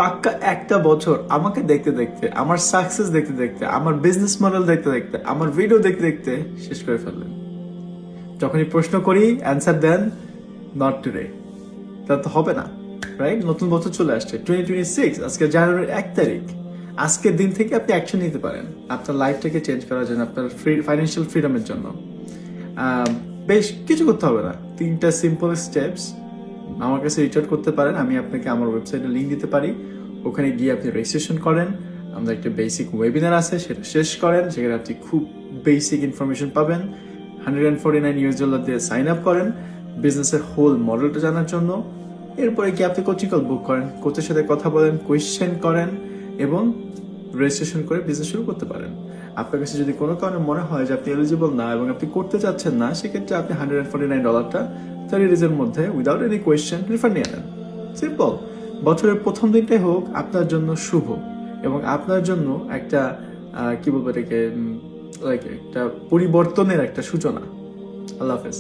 পাক্কা একটা বছর আমাকে দেখতে দেখতে, আমার সাকসেস দেখতে দেখতে, আমার বিজনেস মডেল দেখতে দেখতে, আমার ভিডিও দেখতে দেখতে শেষ করে ফেলবেন। যখনই প্রশ্ন করি অ্যান্সার দেন নট টুডে, তা তো হবে না, রাইট? নতুন বছর চলে আসছে 2026, আজকে জানুয়ারির 1 তারিখ। আজকের দিন থেকে আপনি অ্যাকশন নিতে পারেন আপনার লাইফটাকে চেঞ্জ করার জন্য, আপনার ফাইন্যান্সিয়াল ফ্রিডমের জন্য। বেশ কিছু করতে হবে না, 3টা সিম্পল স্টেপস আমার কাছে রিচ আউট করতে পারেন। আমি আপনাকে আমার ওয়েবসাইটে লিঙ্ক দিতে পারি, ওখানে গিয়ে আপনি রেজিস্ট্রেশন করেন। আমাদের একটা বেসিক ওয়েবিনার আছে, সেটা শেষ করেন, সেখানে আপনি খুব বেসিক ইনফরমেশন পাবেন। $149 দিয়ে সাইন আপ করেন বিজনেসের হোল মডেলটা জানার জন্য। এরপরে কি আপনি কোচিং কল বুক করেন, কোচের সাথে কথা বলেন, কোয়েশ্চেন করেন এবং রেজিস্ট্রেশন করে বিজনেস শুরু করতে পারেন। আপনার কাছে যদি কোনো কারণে মনে হয় যে আপনি এলিজিবল না এবং আপনি করতে চাচ্ছেন না, সেক্ষেত্রে আপনি $149টা 30 ডেজের মধ্যে উইদাউট এনি কোয়েশ্চেন রিফান্ড নিয়ে নেন। সিম্পল। বছরের প্রথম দিনটাই হোক আপনার জন্য শুভ এবং আপনার জন্য একটা কি বলবো এটাকে, লাইক একটা পরিবর্তনের একটা সূচনা। আল্লাহ হাফেজ।